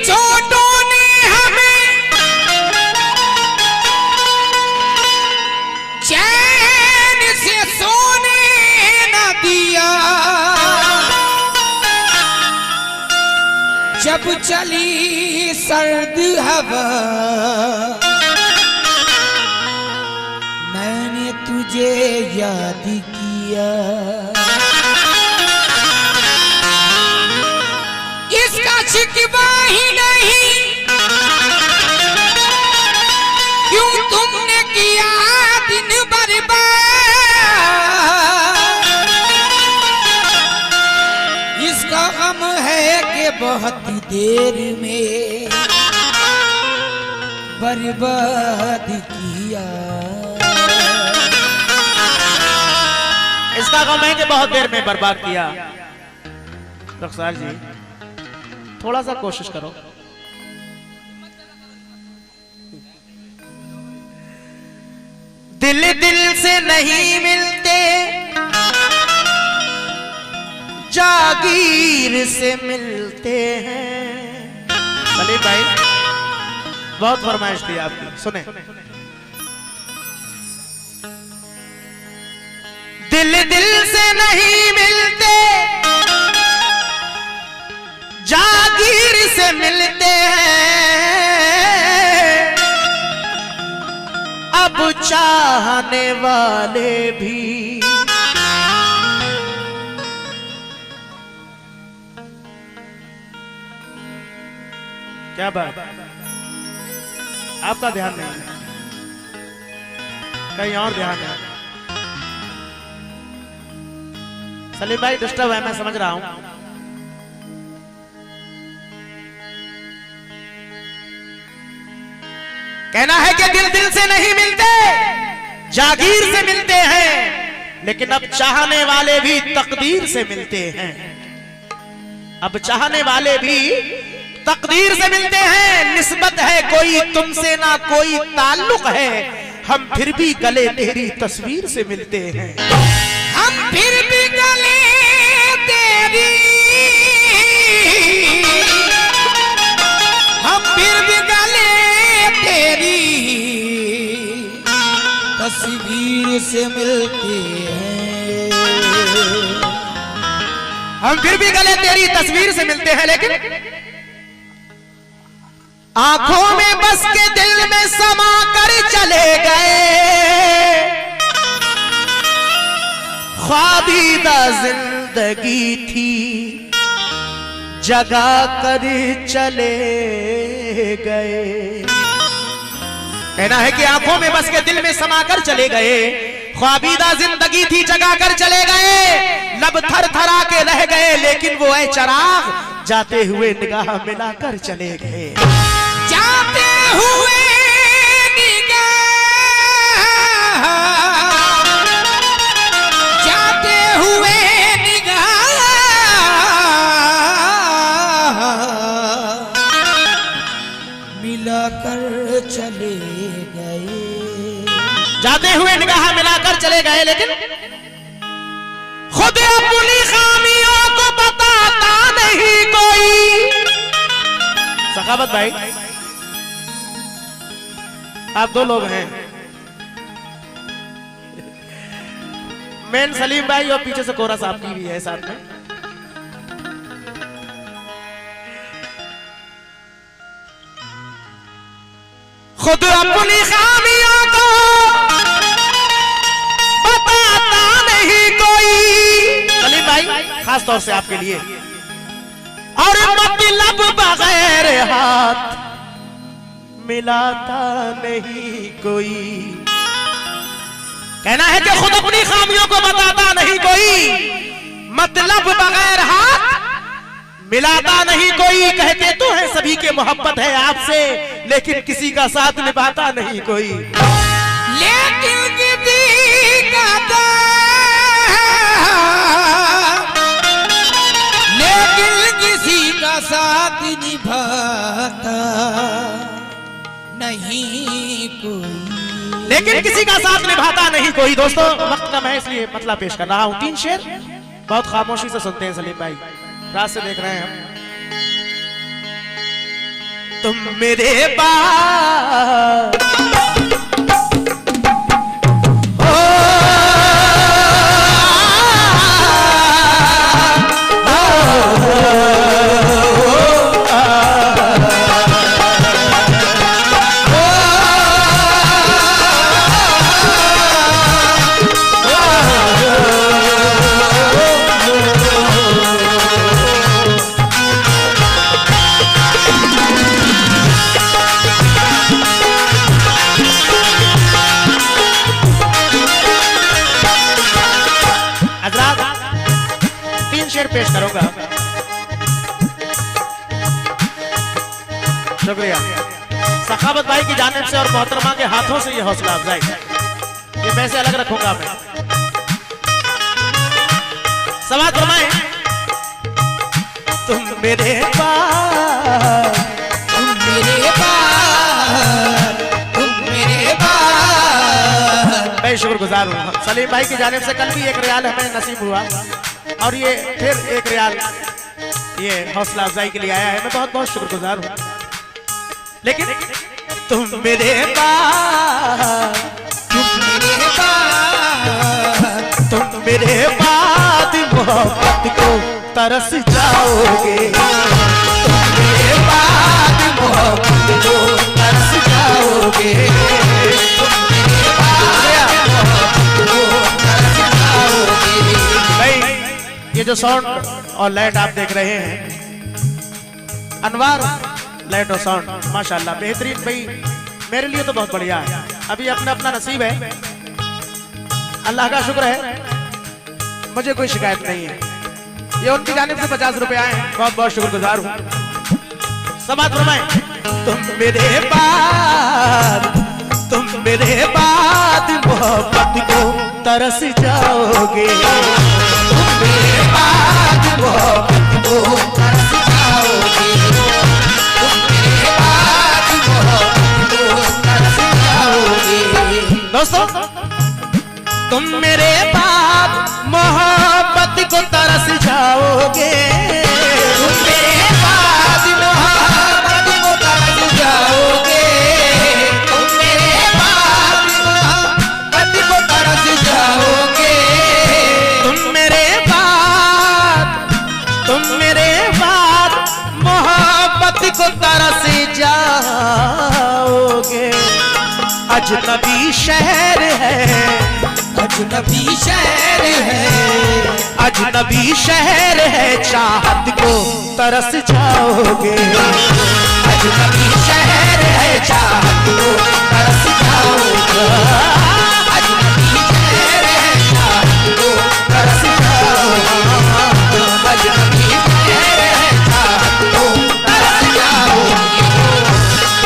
चोटों ने हमें चैन से सोने न दिया, जब चली सर्द हवा मैंने तुझे याद किया। इसका शिकवा ही नहीं क्यों तुमने किया दिन बर्बाद, इसका गम है कि बहुत देर में बर्बाद किया। इसका गम है कि बहुत देर में बर्बाद किया। रखसार जी थोड़ा सा कोशिश करो। दिल दिल से नहीं मिलते, जागीर से मिलते हैं। सलीम भाई बहुत फरमाइश थी आपकी, सुने। दिल दिल से नहीं मिलते, जागीर से मिलते हैं। अब चाहने वाले भी क्या बात, आपका ध्यान नहीं है, कहीं और ध्यान है। सलीम भाई डिस्टर्ब है, मैं समझ रहा हूं। कहना है कि दिल दिल से नहीं मिलते, जागीर से मिलते हैं, लेकिन अब चाहने वाले भी तकदीर से मिलते हैं। अब चाहने वाले भी तकदीर से मिलते हैं। निस्बत है कोई तुमसे ना कोई ताल्लुक है, हम फिर भी गले तेरी तस्वीर से मिलते हैं। हम फिर भी गले तेरी, हम फिर भी गले तेरी तस्वीर से मिलते हैं। हम फिर भी गले तेरी तस्वीर से मिलते हैं, लेकिन आंखों में बस के दिल में समा कर चले गए। ख्वाबीदा जिंदगी थी जगा कर चले गए। कहना है कि आंखों में बस के दिल में समा कर चले गए। ख्वाबीदा जिंदगी थी जगा कर चले गए। लब थर थरा के रह गए, लेकिन वो ऐ चराग जाते हुए निगाह मिलाकर चले गए। जाते हुए निगाह, जाते हुए निगाह मिलाकर चले गए। जाते हुए निगाह मिलाकर चले गए, लेकिन खुद अपनी खामियों को बताता नहीं कोई। सखावत भाई आप दो लोग हैं, मेन सलीम भाई और पीछे से कोरस आपकी भी है साथ में। खुद अपनी खामियों को बताता नहीं कोई। सलीम भाई खास तौर से आपके लिए। और मतलब बगैर हाथ मिलाता नहीं कोई। कहना है कि खुद अपनी खामियों को बताता नहीं कोई, मतलब बगैर हाथ मिलाता नहीं कोई। कहते तो है सभी के मोहब्बत है आपसे, लेकिन किसी का साथ निभाता नहीं कोई। लेकिन किसी का लेकिन किसी का साथ निभाता नहीं कोई। लेकिन किसी का साथ निभाता नहीं कोई। दोस्तों वक्त कम है इसलिए मतलब पेश कर रहा हूं। 3 शेर बहुत खामोशी से सुनते हैं सलीम भाई, रात से देख रहे हैं हम। तुम मेरे बाद पेश करूंगा। शुक्रिया सखावत भाई की जानिब से और मोहतरमा के हाथों से ये हौसला अफजाई, ये पैसे अलग रखूंगा मैं। समाज फरमाए तुम मेरे पास, तुम मेरे पास, तुम मेरे पास। मैं शुक्रगुजार हूँ सलीम भाई की जानिब से। कल भी 1 रियाल हमें नसीब हुआ और ये फिर 1 रियाल ये हौसला अफजाई के लिए आया है। मैं बहुत बहुत शुक्रगुजार हूँ। लेकिन तुम मेरे पास, तुम मेरे पास, तुम मेरे बाद मोहब्बत को तरस जाओगे, तुम मेरे बाद मोहब्बत को तरस जाओगे, तुम मेरे बाद मोहब्बत को तरस जाओगे। भाई ये जो साउंड और लाइट आप देख रहे हैं, अनवार लाइट और साउंड माशाल्लाह बेहतरीन। भाई मेरे लिए तो बहुत बढ़िया है। अभी अपना अपना नसीब है, अल्लाह का शुक्र है, मुझे कोई शिकायत नहीं है। ये उनकी जानिब से 50 रुपए आए हैं, बहुत बहुत शुक्रगुजार हूँ। समाज फरमाए तुम मेरे बाद, तुम मेरे बाद मोहब्बत को तरस जाओगे, तुम मेरे बाद मोहब्बत को तरस जाओगे, तुम मेरे बाद मोहब्बत को तरस जाओगे। दोस्तों तुम मेरे बाद मोहब्बत को तरस जाओगे, तुम मेरे बाद मोहब्बत को तरस जाओगे, तुम मेरे बाद मोहब्बत को तरस जाओगे, तुम मेरे बाद, तुम मेरे बाद मोहब्बत को तरस जाओगे। अजनबी शहर है, अजनबी शहर है, अजनबी शहर है, चाहत को तरस जाओगे, अजनबी शहर है, चाहत को तरस जाओगे, अजनबी शहर है, चाहत को तरस जाओगे, अजनबी शहर है, चाहत को तरस जाओगे,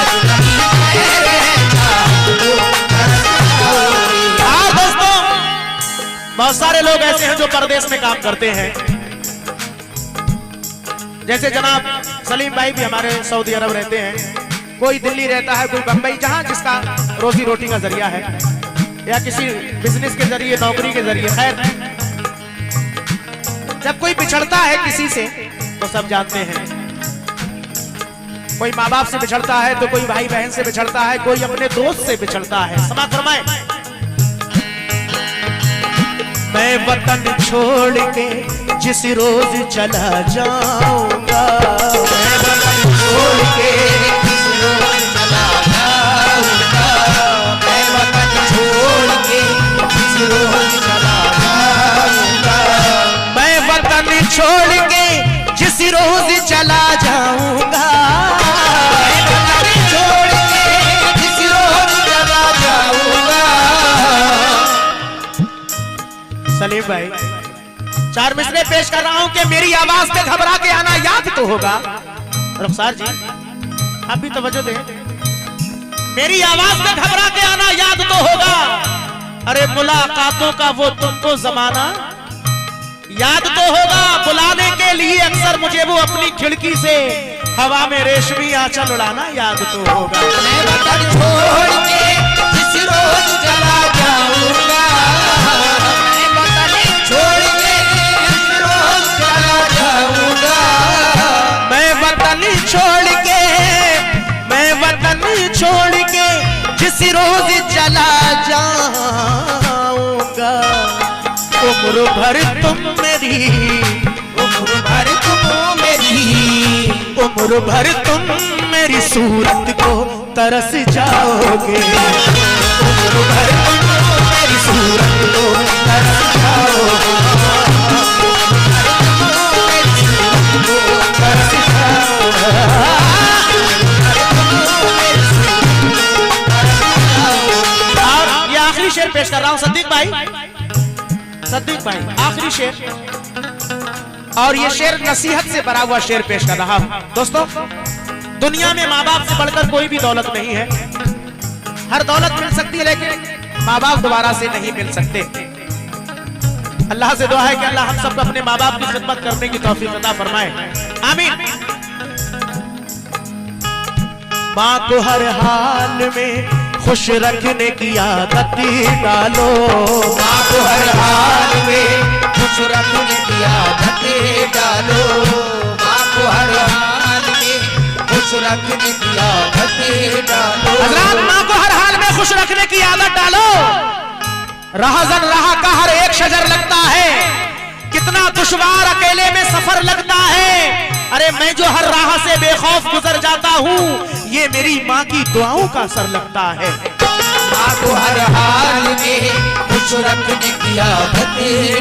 अजनबी शहर है, चाहत को तरस जाओगे। हाँ दोस्तों, बहुत सारे लोग ऐसे हैं जो परदेश में काम करते हैं, जैसे जनाब सलीम भाई भी हमारे सऊदी अरब रहते हैं, कोई दिल्ली रहता है, कोई बंबई, जहां जिसका रोजी रोटी का जरिया है या किसी बिजनेस के जरिए, नौकरी के जरिए। खैर जब कोई बिछड़ता है किसी से तो सब जानते हैं, कोई माँ बाप से बिछड़ता है तो कोई भाई बहन से बिछड़ता है, कोई अपने दोस्त से बिछड़ता है। समाज फरमाए मैं वतन छोड़ के जिस रोज चला जाऊंगा, मैं वतन छोड़ के जिस रोज चला जाऊंगा, मैं वतन छोड़ के जिस रोज चला जाऊंगा, मैं वतन छोड़ के जिस रोज चला जाऊंगा, मैं वतन छोड़ के जिस रोज चला जाऊंगा। सलीम भाई 4 मिसरे पेश कर रहा हूं कि मेरी आवाज पे घबरा के आना याद तो होगा। रुखसार जी आप भी तवज्जो दें, मेरी आवाज पे घबरा के आना याद तो होगा। अरे मुलाकातों का वो तुमको जमाना याद तो होगा, बुलाने के लिए अक्सर मुझे वो अपनी खिड़की से हवा में रेशमी आंचल उड़ाना याद तो होगा। मैं वतन छोड़ के जिस रोज चला जाऊंगा, मैं वतन छोड़ के जिस रोज चला जाऊंगा, मैं वतन छोड़ के रोज चला जाऊंगा, उम्र भर तुम मेरी, उम्र भर तुम मेरी, उम्र भर तुम मेरी सूरत को तरस जाओगे, उम्र भर तुम मेरी सूरत को तरस जाओगे, तरस जाओगे। और ये आखिरी शेर पेश कर रहा हूं सद्दीक भाई, सद्दीक भाई आखिरी शेर, और ये शेर नसीहत से भरा हुआ शेर पेश कर रहा हूं। दोस्तों, दुनिया में माँ बाप से बढ़कर कोई भी दौलत नहीं है। हर दौलत मिल सकती है लेकिन माँ बाप दोबारा से नहीं मिल सकते। अल्लाह से दुआ है कि अल्लाह हम सबको अपने माँ बाप की खिदमत करने की तौफीक अता फरमाए, आमीन। माँ को हर हाल में खुश रखने की आदत डालो, माँ को हर हाल में खुश रखने की आदत डालो, माँ को हर हाल में खुश रखने की आदत डालो। हज़रात, माँ को हर हाल में खुश रखने की आदत डालो। राहज़न राह का हर एक शजर लगता है, कितना दुश्वार अकेले में सफर लगता है। अरे मैं जो हर राह से बेखौफ गुजर जाता हूँ, ये मेरी माँ की दुआओं का असर लगता है। माँ को हर हाल में खुश रखने की आदत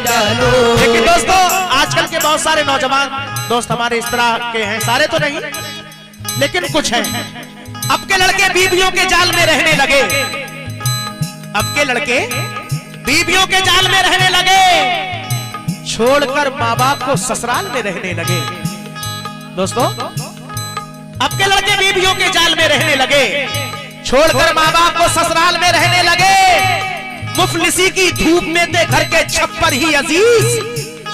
डालो। लेकिन दोस्तों, आजकल के बहुत सारे नौजवान दोस्त हमारे इस तरह के हैं, सारे तो नहीं लेकिन कुछ हैं। अब के लड़के बीवियों के जाल में रहने लगे, अब के लड़के बीवियों के जाल में रहने लगे, छोड़कर माँ बाप को ससुराल में रहने लगे। दोस्तों, अब के लड़के बीवियों के जाल में रहने लगे, छोड़कर माँ बाप को ससुराल में रहने लगे। मुफलिसी की धूप में थे घर के छप्पर ही अजीज,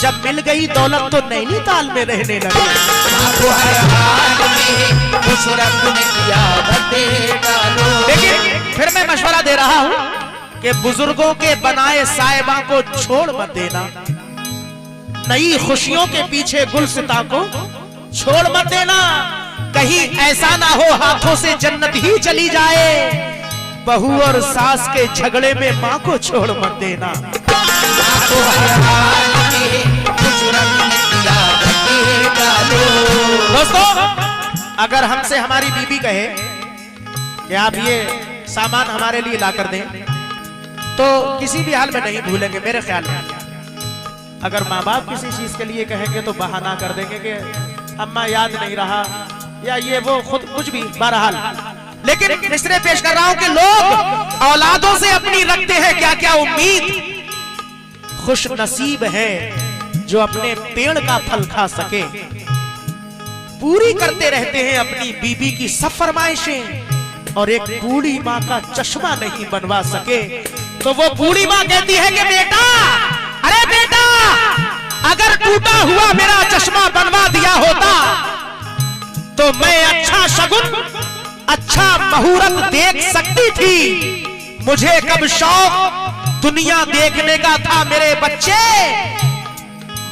जब मिल गई दौलत तो नैनीताल में रहने लगे। माँ को हर हाल में खुश रखने की आदत डालो। लेकिन फिर मैं मशवरा दे रहा हूँ कि बुजुर्गों के बनाए साहिबा को छोड़ मत देना, नई खुशियों के पीछे गुलसिता को छोड़ मत देना। कहीं ऐसा ना हो हाथों से जन्नत ही चली जाए, बहू और सास के झगड़े में माँ को छोड़ मत देना। माँ को हर हाल में खुश रखने की आदत डालो। दोस्तों, अगर हमसे हमारी बीबी कहे कि आप ये सामान हमारे लिए ला कर दें, तो किसी भी हाल में नहीं भूलेंगे मेरे ख्याल में। अगर माँ बाप किसी चीज के लिए कहेंगे तो बहाना कर देंगे कि अम्मा याद नहीं रहा, या ये वो खुद कुछ भी, बहरहाल। लेकिन मिसरे पेश कर रहा हूं कि लोग औलादों से अपनी रखते हैं क्या क्या उम्मीद। खुश नसीब है जो अपने पेड़ का फल खा सके, पूरी करते रहते हैं अपनी बीबी की सब फरमाइशें, और एक बूढ़ी माँ का चश्मा नहीं बनवा सके। तो वो बूढ़ी माँ कहती है कि बेटा, अरे बेटा, अगर टूटा हुआ मेरा चश्मा बनवा दिया होता तो मैं अच्छा शगुन, अच्छा मुहूर्त देख सकती थी। मुझे कब शौक दुनिया देखने का था मेरे बच्चे,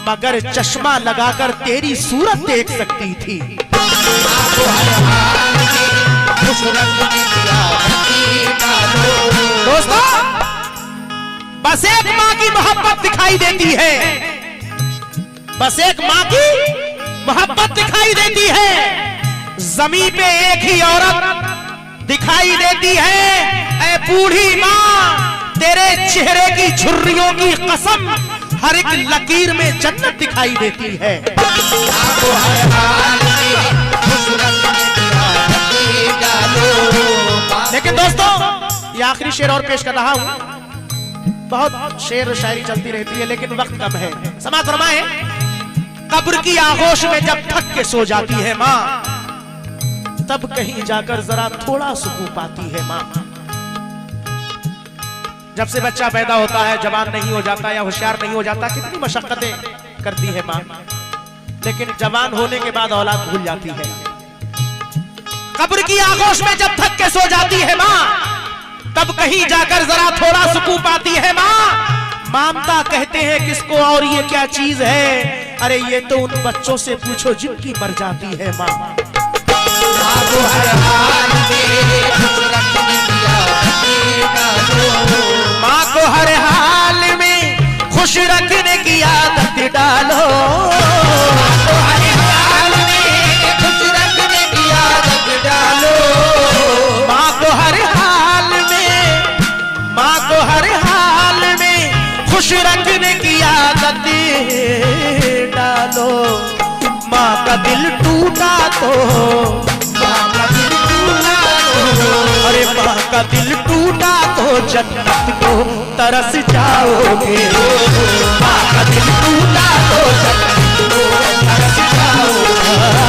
मगर चश्मा लगाकर तेरी सूरत देख सकती थी। माँ को हर हाल में खुश रखने की आदत डालो। दोस्तों, बस एक माँ की मोहब्बत दिखाई देती है, बस एक माँ की मोहब्बत दिखाई देती है। जमीन पे एक ही औरत दिखाई देती है। ऐ बूढ़ी माँ, तेरे चेहरे की झुर्रियों की कसम, हर एक लकीर में जन्नत दिखाई देती है। माँ को हर हाल में खुश रखने की आदत डालो। लेकिन दोस्तों, ये आखिरी शेर और पेश कर रहा हूं। बहुत शेर शायरी चलती रहती है लेकिन वक्त कम है, समाज फरमाए। कब्र की आगोश में जब थक के सो जाती है माँ, तब कहीं जाकर जरा थोड़ा सुकून पाती है माँ। जब से बच्चा पैदा होता है, जवान नहीं हो जाता या होशियार नहीं हो जाता, कितनी मशक्कतें करती है माँ, लेकिन जवान होने के बाद औलाद भूल जाती है। कब्र की आगोश में जब थक के सो जाती है माँ, तब कहीं जाकर जरा थोड़ा सुकून पाती है माँ। मामता कहते हैं किसको और ये क्या चीज है, अरे ये तो उन बच्चों से पूछो जिनकी मर जाती है माँ। माँ को हर हाल में खुश रखने की आदत खुश रखने की आदत डालो। तो हर हाल में खुश रखने की आदत डालो। माँ को हर हाल में, माँ को हर हाल में खुश रखने की आदत डालो। माँ का दिल टूटा तो, माँ का दिल टूटा तो, अरे माँ का दिल टूटा तो जन्नत को तरस जाओगे। माँ का दिल टूटा तो जन्नत को तरस जाओगे।